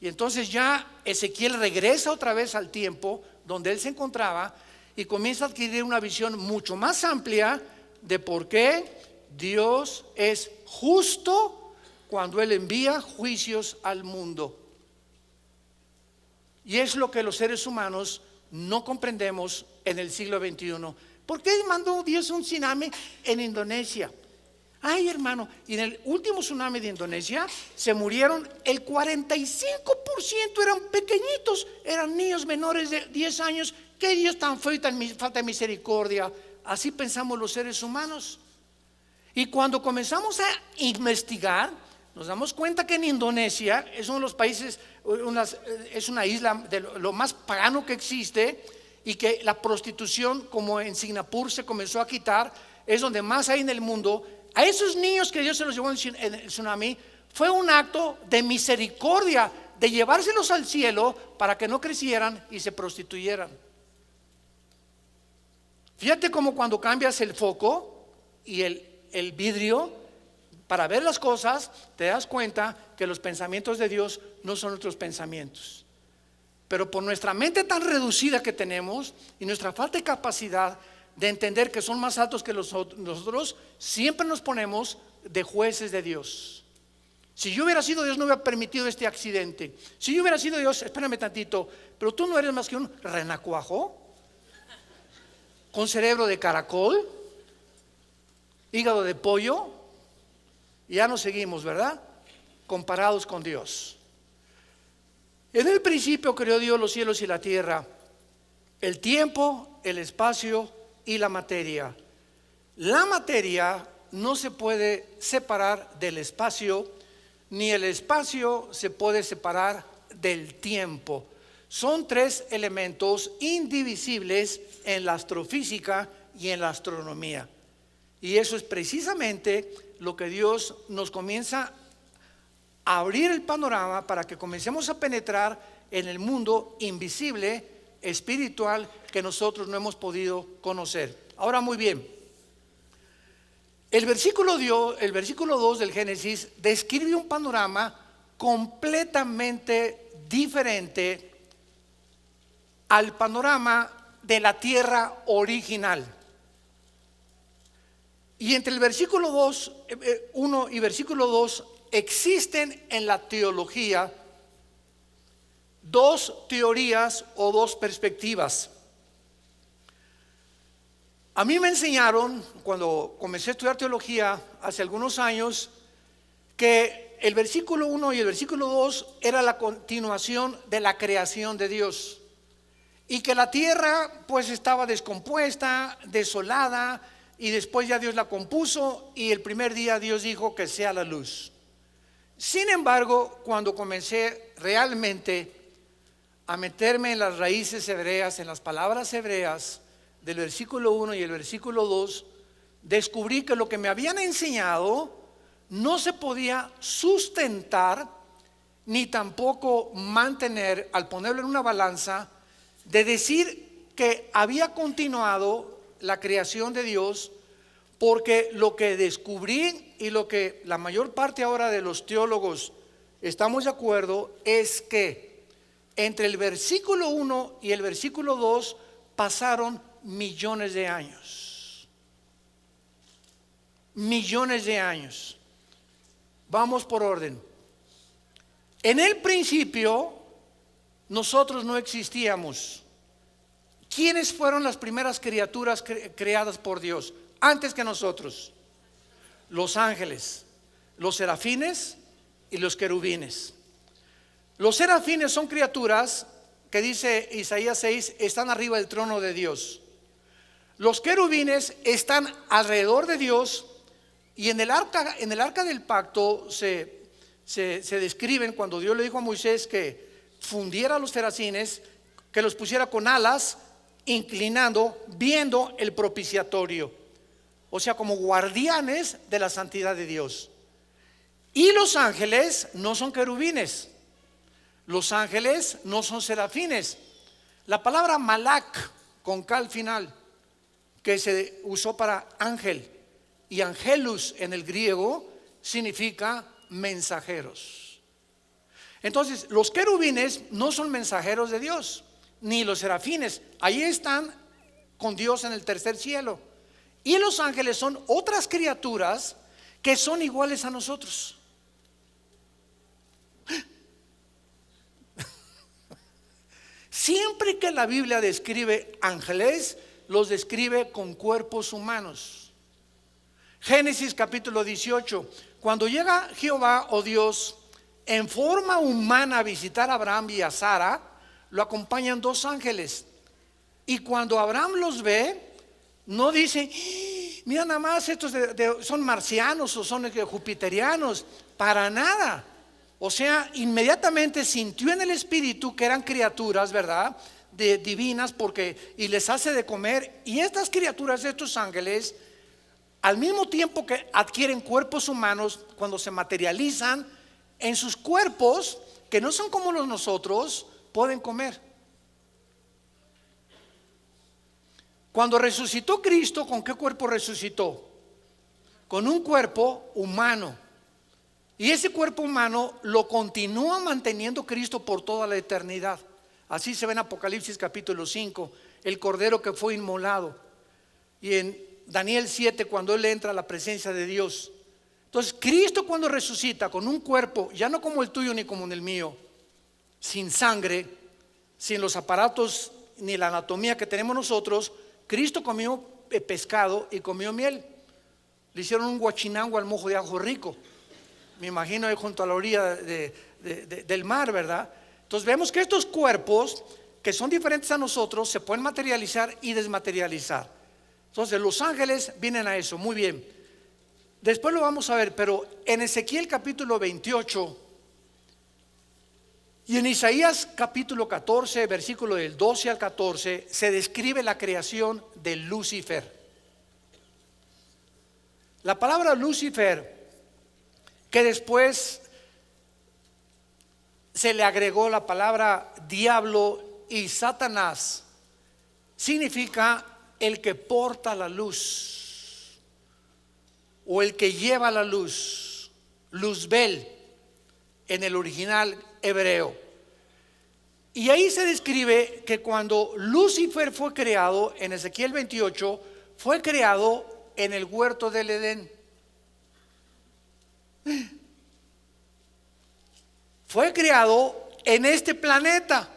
Y entonces ya Ezequiel regresa otra vez al tiempo donde él se encontraba y comienza a adquirir una visión mucho más amplia de por qué Dios es justo cuando Él envía juicios al mundo. Y es lo que los seres humanos no comprendemos en el siglo XXI. ¿Por qué mandó Dios un tsunami en Indonesia? Ay, hermano, y en el último tsunami de Indonesia se murieron el 45%, eran pequeñitos, eran niños menores de 10 años. ¿Qué Dios tan feo y tan falta de misericordia? Así pensamos los seres humanos. Y cuando comenzamos a investigar, nos damos cuenta que en Indonesia es uno de los países, es una isla de lo más pagano que existe, y que la prostitución, como en Singapur se comenzó a quitar, es donde más hay en el mundo. A esos niños que Dios se los llevó en el tsunami, fue un acto de misericordia, de llevárselos al cielo para que no crecieran y se prostituyeran. Fíjate cómo cuando cambias el foco y el vidrio para ver las cosas, te das cuenta que los pensamientos de Dios no son nuestros pensamientos. Pero por nuestra mente tan reducida que tenemos y nuestra falta de capacidad de entender que son más altos que nosotros, siempre nos ponemos de jueces de Dios. Si yo hubiera sido Dios, no hubiera permitido este accidente. Si yo hubiera sido Dios, espérame tantito, pero tú no eres más que un renacuajo con cerebro de caracol, hígado de pollo, y ya nos seguimos, ¿verdad? Comparados con Dios. En el principio creó Dios los cielos y la tierra, el tiempo, el espacio y la materia. La materia no se puede separar del espacio, ni el espacio se puede separar del tiempo. Son tres elementos indivisibles en la astrofísica y en la astronomía. Y eso es precisamente lo que Dios nos comienza a abrir el panorama para que comencemos a penetrar en el mundo invisible, espiritual, que nosotros no hemos podido conocer. Ahora, muy bien, el versículo 2 del Génesis describe un panorama completamente diferente al panorama de la tierra original. Y entre el versículo 1 y versículo 2 existen en la teología dos teorías o dos perspectivas. A mí me enseñaron, cuando comencé a estudiar teología hace algunos años, que el versículo 1 y el versículo 2 era la continuación de la creación de Dios, y que la tierra pues estaba descompuesta, desolada, y después ya Dios la compuso, y el primer día Dios dijo que sea la luz. Sin embargo, cuando comencé realmente a meterme en las raíces hebreas, en las palabras hebreas del versículo 1 y el versículo 2, descubrí que lo que me habían enseñado no se podía sustentar ni tampoco mantener, al ponerlo en una balanza, de decir que había continuado la creación de Dios, porque lo que descubrí y lo que la mayor parte ahora de los teólogos estamos de acuerdo es que entre el versículo 1 y el versículo 2 pasaron millones de años. Millones de años. Vamos por orden. En el principio nosotros no existíamos. ¿Quiénes fueron las primeras criaturas creadas por Dios antes que nosotros? Los ángeles, los serafines y los querubines. Los serafines son criaturas que, dice Isaías 6, están arriba del trono de Dios. Los querubines están alrededor de Dios, y en el arca del pacto se describen cuando Dios le dijo a Moisés que fundiera a los serafines, que los pusiera con alas, inclinando, viendo el propiciatorio, o sea, como guardianes de la santidad de Dios. Y los ángeles no son querubines, los ángeles no son serafines. La palabra malak, con K al final, que se usó para ángel, y angelus en el griego significa mensajeros. Entonces, los querubines no son mensajeros de Dios, ni los serafines. Ahí están con Dios en el tercer cielo. Y los ángeles son otras criaturas que son iguales a nosotros. Siempre que la Biblia describe ángeles, los describe con cuerpos humanos. Génesis capítulo 18, cuando llega Jehová o Dios en forma humana a visitar a Abraham y a Sara, lo acompañan dos ángeles. Y cuando Abraham los ve, no dice: mira nada más, estos son marcianos o son jupiterianos. Para nada. O sea, inmediatamente sintió en el espíritu que eran criaturas, ¿verdad?, divinas, y les hace de comer. Y estas criaturas, estos ángeles, al mismo tiempo que adquieren cuerpos humanos, cuando se materializan en sus cuerpos, que no son como los nosotros, pueden comer. Cuando resucitó Cristo, ¿con qué cuerpo resucitó? Con un cuerpo humano. Y ese cuerpo humano lo continúa manteniendo Cristo por toda la eternidad. Así se ve en Apocalipsis capítulo 5, el cordero que fue inmolado. Y en Daniel 7, cuando él entra a la presencia de Dios. Entonces, Cristo, cuando resucita con un cuerpo, ya no como el tuyo ni como el mío, sin sangre, sin los aparatos ni la anatomía que tenemos nosotros, Cristo comió pescado y comió miel. Le hicieron un guachinango al mojo de ajo rico, me imagino, ahí junto a la orilla del mar, ¿verdad? Entonces vemos que estos cuerpos, que son diferentes a nosotros, se pueden materializar y desmaterializar. Entonces los ángeles vienen a eso. Muy bien, después lo vamos a ver, pero en Ezequiel capítulo 28 y en Isaías capítulo 14, versículo del 12 al 14, se describe la creación de Lucifer. La palabra Lucifer, que después se le agregó la palabra diablo y Satanás, significa el que porta la luz o el que lleva la luz, Luzbel en el original hebreo. Y ahí se describe que cuando Lucifer fue creado en Ezequiel 28, fue creado en el huerto del Edén. Fue creado en este planeta.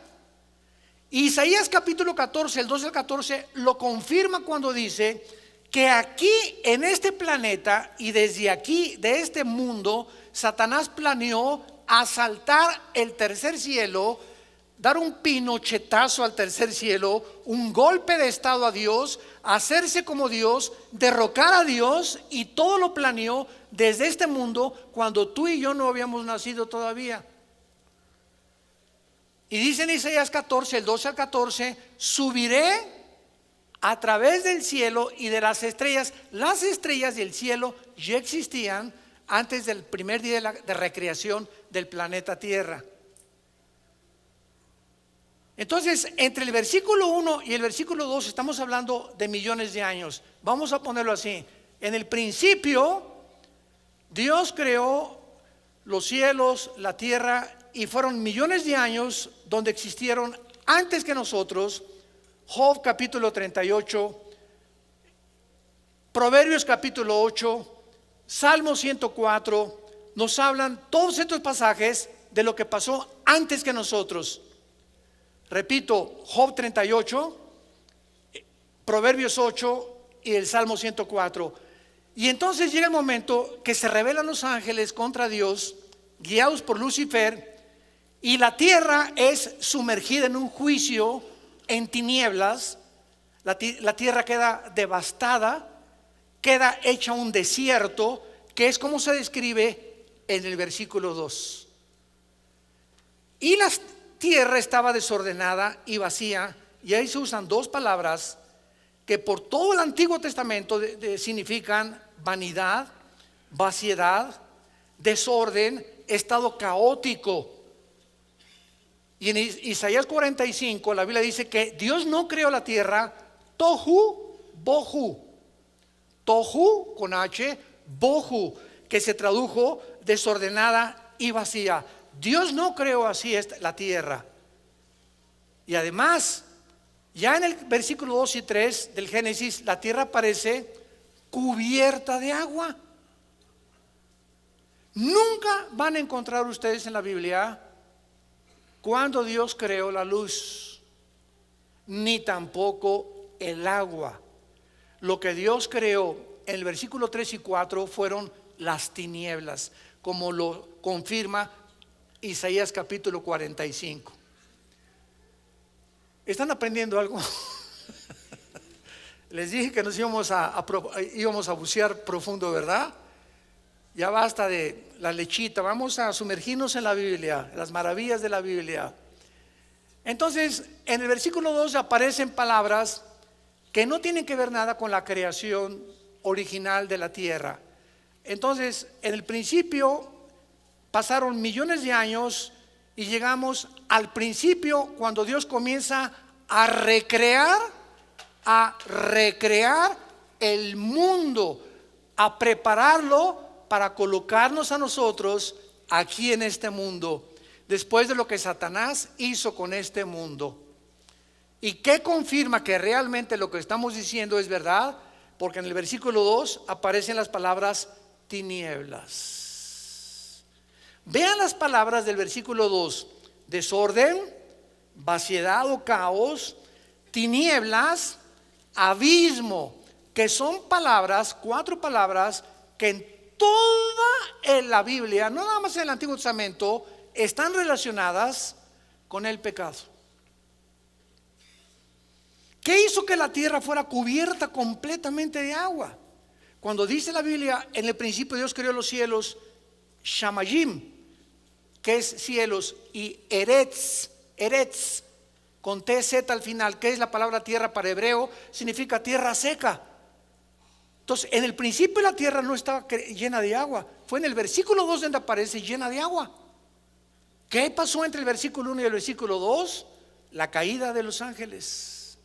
Isaías capítulo 14, el 12 al 14 lo confirma cuando dice que aquí en este planeta y desde aquí, de este mundo, Satanás planeó asaltar el tercer cielo, dar un pinochetazo al tercer cielo, un golpe de estado a Dios, hacerse como Dios, derrocar a Dios, y todo lo planeó desde este mundo cuando tú y yo no habíamos nacido todavía. Y dice en Isaías 14, el 12 al 14, subiré a través del cielo y de las estrellas. Las estrellas del cielo ya existían antes del primer día de recreación del planeta Tierra. Entonces, entre el versículo 1 y el versículo 2 estamos hablando de millones de años. Vamos a ponerlo así. En el principio, Dios creó los cielos, la tierra, y fueron millones de años donde existieron antes que nosotros. Job capítulo 38, Proverbios capítulo 8, Salmo 104, nos hablan todos estos pasajes de lo que pasó antes que nosotros. Repito, Job 38, Proverbios 8 y el Salmo 104. Y entonces llega el momento que se rebelan los ángeles contra Dios, guiados por Lucifer, y la tierra es sumergida en un juicio, en tinieblas. La tierra queda devastada, queda hecha un desierto, que es como se describe en el versículo 2. Y la tierra estaba desordenada y vacía, y ahí se usan dos palabras que por todo el Antiguo Testamento significan vanidad, vaciedad, desorden, estado caótico. Y en Isaías 45 la Biblia dice que Dios no creó la tierra tohu bohu, tohu con H, bohu, que se tradujo desordenada y vacía. Dios no creó así la tierra. Y además, ya en el versículo 2 y 3 del Génesis, la tierra aparece cubierta de agua. Nunca van a encontrar ustedes en la Biblia cuando Dios creó la luz, ni tampoco el agua. Lo que Dios creó en el versículo 3 y 4 fueron las tinieblas, como lo confirma Isaías capítulo 45. ¿Están aprendiendo algo? Les dije que nos íbamos a bucear profundo, ¿verdad? Ya basta de la lechita, vamos a sumergirnos en la Biblia, en las maravillas de la Biblia. Entonces, en el versículo 2 aparecen palabras que no tienen que ver nada con la creación original de la tierra. Entonces, en el principio pasaron millones de años y llegamos al principio cuando Dios comienza a recrear el mundo, a prepararlo para colocarnos a nosotros aquí en este mundo, después de lo que Satanás hizo con este mundo. ¿Y qué confirma que realmente lo que estamos diciendo es verdad? Porque en el versículo 2 aparecen las palabras tinieblas. Vean las palabras del versículo 2: desorden, vaciedad o caos, tinieblas, abismo, que son palabras, 4 palabras que en toda la Biblia, no nada más en el Antiguo Testamento, están relacionadas con el pecado. ¿Qué hizo que la tierra fuera cubierta completamente de agua? Cuando dice la Biblia, en el principio Dios creó los cielos, Shamayim, que es cielos, y Eretz, con TZ al final, que es la palabra tierra para hebreo, significa tierra seca. Entonces, en el principio la tierra no estaba llena de agua. Fue en el versículo 2 donde aparece llena de agua. ¿Qué pasó entre el versículo 1 y el versículo 2? La caída de los ángeles,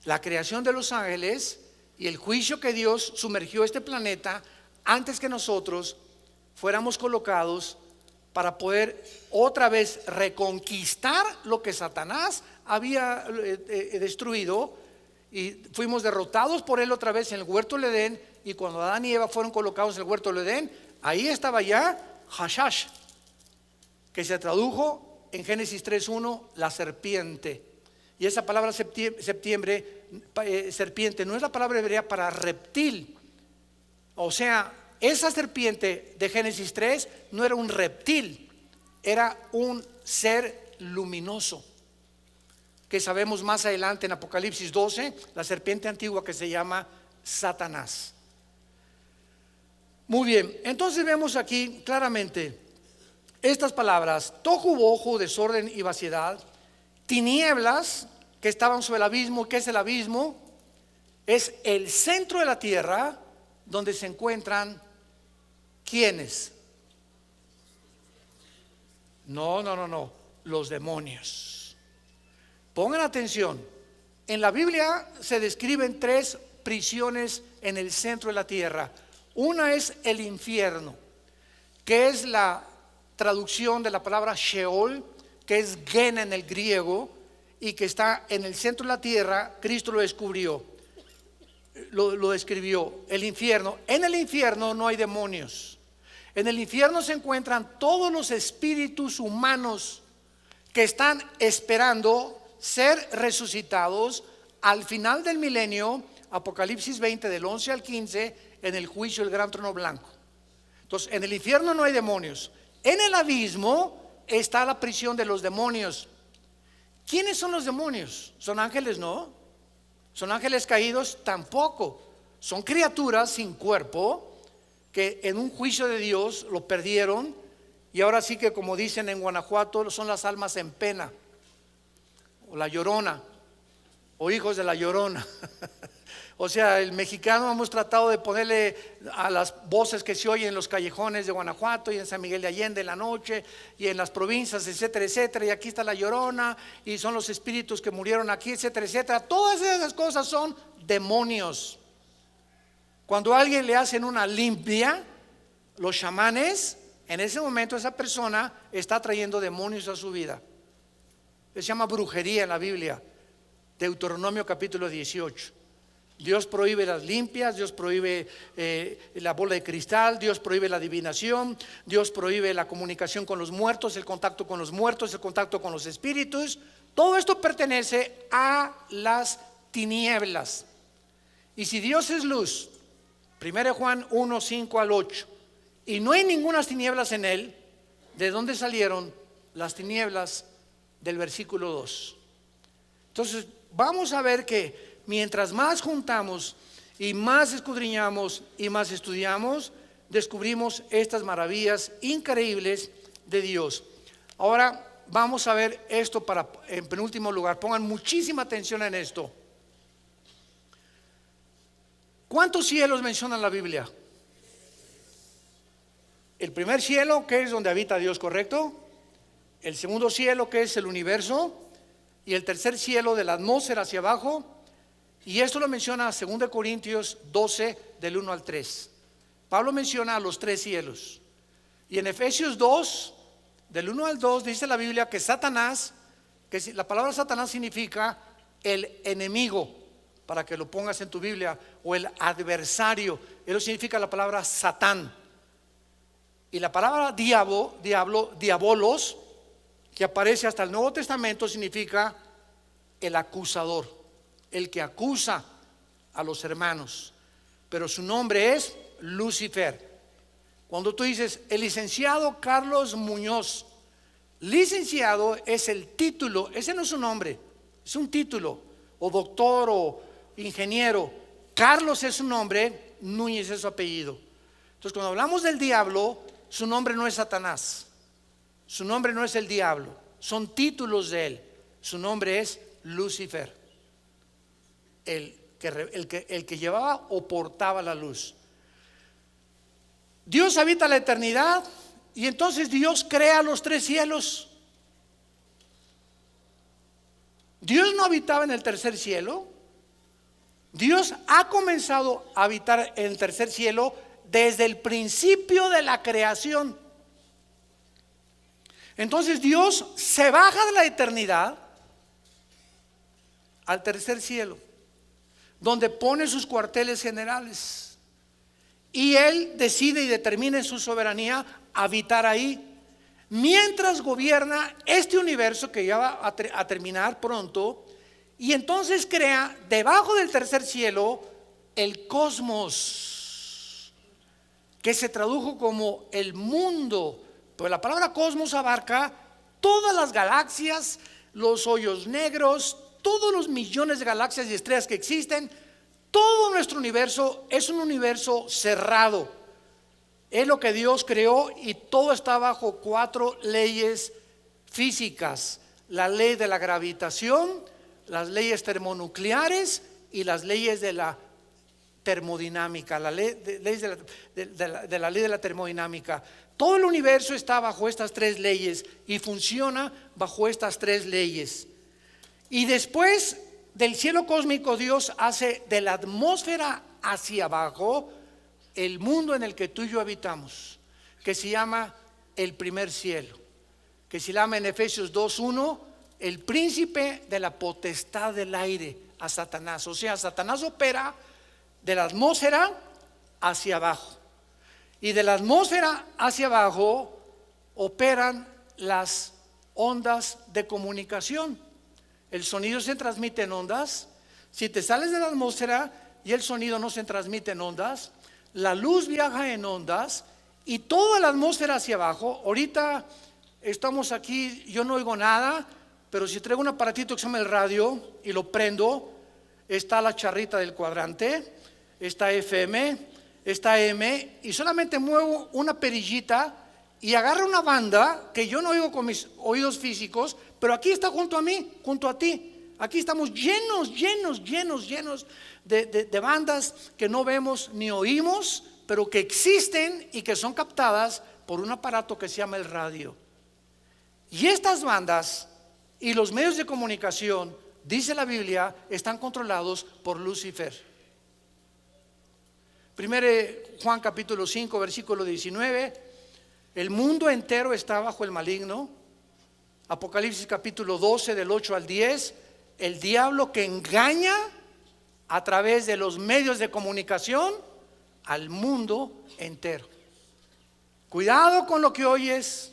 la creación de los ángeles y el juicio que Dios sumergió este planeta antes que nosotros fuéramos colocados para poder otra vez reconquistar lo que Satanás había destruido, y fuimos derrotados por él otra vez en el huerto del Edén. Y cuando Adán y Eva fueron colocados en el huerto del Edén, ahí estaba ya Hashash, que se tradujo en Génesis 3:1 la serpiente. Y esa palabra serpiente no es la palabra hebrea para reptil. O sea, esa serpiente de Génesis 3 no era un reptil, era un ser luminoso, que sabemos más adelante en Apocalipsis 12, la serpiente antigua que se llama Satanás. Muy bien, entonces vemos aquí claramente estas palabras: tohu bohu, desorden y vaciedad; tinieblas, que estaban sobre el abismo. ¿Qué es el abismo? Es el centro de la tierra donde se encuentran ¿Quiénes? No, los demonios. Pongan atención, en la Biblia se describen 3 prisiones en el centro de la tierra. Una es el infierno, que es la traducción de la palabra Sheol, que es Gena en el griego, y que está en el centro de la tierra. Cristo lo descubrió, lo describió, el infierno. En el infierno no hay demonios. En el infierno se encuentran todos los espíritus humanos que están esperando ser resucitados al final del milenio, Apocalipsis 20 del 11 al 15, en el juicio del gran trono blanco. Entonces, en el infierno no hay demonios. En el abismo está la prisión de los demonios. ¿Quiénes son los demonios? ¿Son ángeles? No. ¿Son ángeles caídos? Tampoco. Son criaturas sin cuerpo que en un juicio de Dios lo perdieron, y ahora sí que, como dicen en Guanajuato, son las almas en pena, o la llorona, o hijos de la llorona. O sea, el mexicano hemos tratado de ponerle a las voces que se oyen en los callejones de Guanajuato y en San Miguel de Allende en la noche y en las provincias, etcétera, etcétera. Y aquí está la llorona y son los espíritus que murieron aquí, etcétera, etcétera. Todas esas cosas son demonios. Cuando a alguien le hacen una limpia, los chamanes, en ese momento esa persona está trayendo demonios a su vida. Se llama brujería en la Biblia, Deuteronomio capítulo 18. Dios prohíbe las limpias, Dios prohíbe la bola de cristal, Dios prohíbe la adivinación, Dios prohíbe la comunicación con los muertos, el contacto con los muertos, el contacto con los espíritus. Todo esto pertenece a las tinieblas. Y si Dios es luz, 1 Juan 1, 5 al 8, y no hay ninguna tinieblas en él, ¿de dónde salieron las tinieblas del versículo 2? Entonces vamos a ver que mientras más juntamos y más escudriñamos y más estudiamos, descubrimos estas maravillas increíbles de Dios. Ahora vamos a ver esto en penúltimo lugar. Pongan muchísima atención en esto. ¿Cuántos cielos menciona la Biblia? El primer cielo, que es donde habita Dios, ¿correcto? El segundo cielo, que es el universo, y el tercer cielo de la atmósfera hacia abajo. Y esto lo menciona 2 Corintios 12 del 1 al 3. Pablo menciona a los 3 cielos. Y en Efesios 2 del 1 al 2 dice la Biblia que Satanás, que la palabra Satanás significa el enemigo, para que lo pongas en tu Biblia, o el adversario. Eso significa la palabra Satán. Y la palabra diabolos, que aparece hasta el Nuevo Testamento, significa el acusador, el que acusa a los hermanos. Pero su nombre es Lucifer. Cuando tú dices el licenciado Carlos Muñoz, licenciado es el título, ese no es su nombre, es un título, o doctor o ingeniero. Carlos es su nombre, Núñez es su apellido. Entonces, cuando hablamos del diablo, su nombre no es Satanás, su nombre no es el diablo, son títulos de él. Su nombre es Lucifer, el que llevaba o portaba la luz. Dios habita la eternidad, y entonces Dios crea los 3 cielos. Dios no habitaba en el tercer cielo. Dios ha comenzado a habitar en el tercer cielo desde el principio de la creación. Entonces Dios se baja de la eternidad al tercer cielo, donde pone sus cuarteles generales, y Él decide y determina en su soberanía habitar ahí, mientras gobierna este universo que ya va a terminar pronto. Y entonces crea debajo del tercer cielo el cosmos, que se tradujo como el mundo. Pero la palabra cosmos abarca todas las galaxias, los hoyos negros, todos los millones de galaxias y estrellas que existen. Todo nuestro universo es un universo cerrado. Es lo que Dios creó, y todo está bajo 4 leyes físicas: la ley de la gravitación, las leyes termonucleares y las leyes de la termodinámica, la ley de la ley de la termodinámica. Todo el universo está bajo estas tres leyes y funciona bajo estas tres leyes. Y después del cielo cósmico, Dios hace de la atmósfera hacia abajo el mundo en el que tú y yo habitamos, que se llama el primer cielo, que se llama en Efesios 2:1 el príncipe de la potestad del aire, a Satanás. O sea, Satanás opera de la atmósfera hacia abajo, y de la atmósfera hacia abajo operan las ondas de comunicación. El sonido se transmite en ondas. Si te sales de la atmósfera y el sonido no se transmite en ondas, la luz viaja en ondas y toda la atmósfera hacia abajo. Ahorita estamos aquí, yo no oigo nada, pero si traigo un aparatito que se llama el radio y lo prendo, está la charrita del cuadrante, está FM, está M, y solamente muevo una perillita y agarro una banda que yo no oigo con mis oídos físicos, pero aquí está junto a mí, junto a ti. Aquí estamos llenos de bandas que no vemos ni oímos, pero que existen y que son captadas por un aparato que se llama el radio. Y estas bandas y los medios de comunicación, dice la Biblia, están controlados por Lucifer. 1 Juan capítulo 5 versículo 19, el mundo entero está bajo el maligno. Apocalipsis capítulo 12 del 8 al 10, el diablo que engaña a través de los medios de comunicación al mundo entero. Cuidado con lo que oyes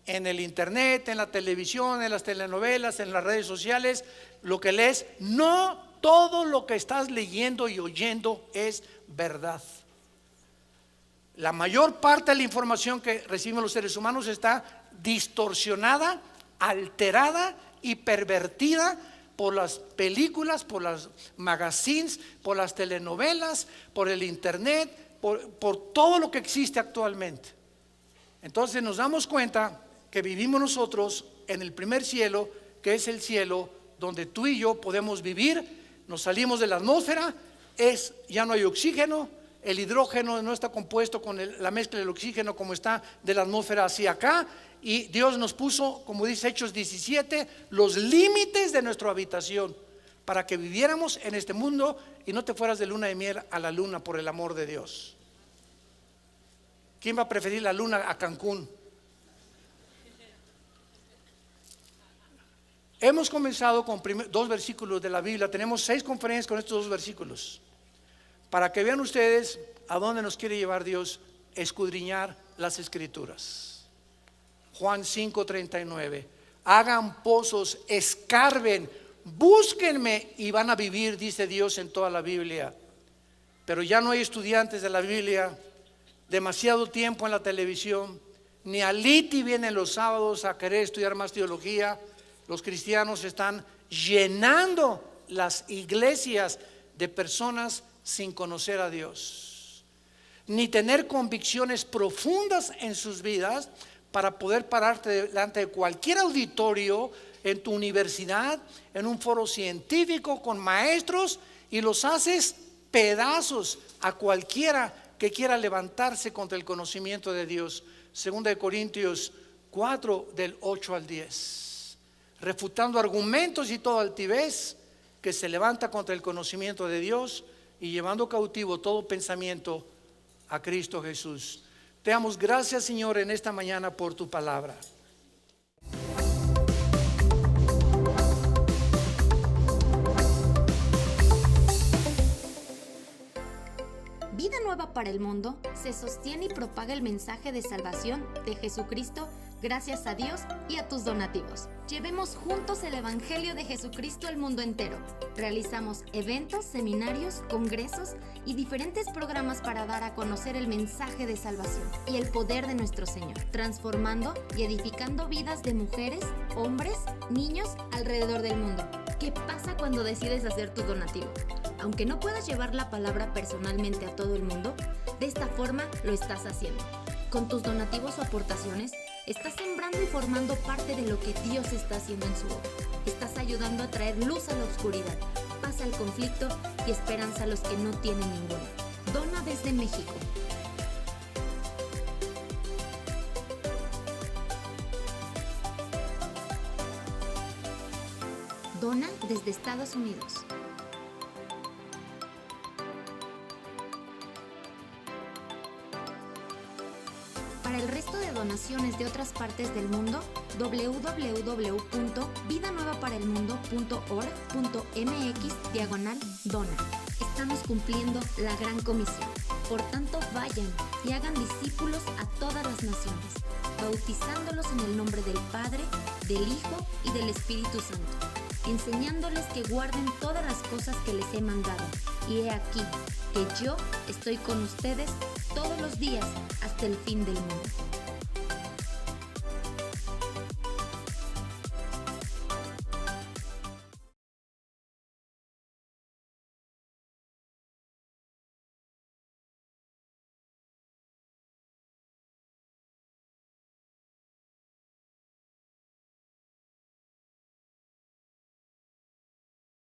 en el internet, en la televisión, en las telenovelas, en las redes sociales, lo que lees. No todo lo que estás leyendo y oyendo es verdad. La mayor parte de la información que recibimos los seres humanos está distorsionada, alterada y pervertida por las películas, por las magazines, por las telenovelas, por el internet, por todo lo que existe actualmente. Entonces nos damos cuenta que vivimos nosotros en el primer cielo, que es el cielo donde tú y yo podemos vivir. Nos salimos de la atmósfera, ya no hay oxígeno, el hidrógeno no está compuesto con la mezcla del oxígeno como está de la atmósfera hacia acá, y Dios nos puso, como dice Hechos 17, los límites de nuestra habitación para que viviéramos en este mundo y no te fueras de luna de miel a la luna, por el amor de Dios. ¿Quién va a preferir la luna a Cancún? Hemos comenzado con dos versículos de la Biblia. Tenemos 6 conferencias con estos 2 versículos, para que vean ustedes a dónde nos quiere llevar Dios, escudriñar las Escrituras. Juan 5:39, hagan pozos, escarben, búsquenme y van a vivir, dice Dios en toda la Biblia. Pero ya no hay estudiantes de la Biblia, demasiado tiempo en la televisión, ni Aliti vienen los sábados a querer estudiar más teología. Los cristianos están llenando las iglesias de personas sin conocer a Dios, ni tener convicciones profundas en sus vidas para poder pararte delante de cualquier auditorio, en tu universidad, en un foro científico con maestros, y los haces pedazos a cualquiera que quiera levantarse contra el conocimiento de Dios. 2 Corintios 4 del 8 al 10, refutando argumentos y toda altivez que se levanta contra el conocimiento de Dios, y llevando cautivo todo pensamiento a Cristo Jesús. Te damos gracias, Señor, en esta mañana por tu palabra. Vida Nueva para el Mundo se sostiene y propaga el mensaje de salvación de Jesucristo gracias a Dios y a tus donativos. Llevemos juntos el Evangelio de Jesucristo al mundo entero. Realizamos eventos, seminarios, congresos y diferentes programas para dar a conocer el mensaje de salvación y el poder de nuestro Señor, transformando y edificando vidas de mujeres, hombres, niños alrededor del mundo. ¿Qué pasa cuando decides hacer tu donativo? Aunque no puedas llevar la palabra personalmente a todo el mundo, de esta forma lo estás haciendo. Con tus donativos o aportaciones, estás sembrando y formando parte de lo que Dios está haciendo en su obra. Estás ayudando a traer luz a la oscuridad, paz paz al conflicto y esperanza a los que no tienen ninguna. Dona desde México. Dona desde Estados Unidos. Para el resto de donaciones de otras partes del mundo, www.vidanuevaparelmundo.org.mx/dona. Estamos cumpliendo la gran comisión. Por tanto, vayan y hagan discípulos a todas las naciones, bautizándolos en el nombre del Padre, del Hijo y del Espíritu Santo, enseñándoles que guarden todas las cosas que les he mandado. Y he aquí que yo estoy con ustedes todos los días hasta el fin del mundo.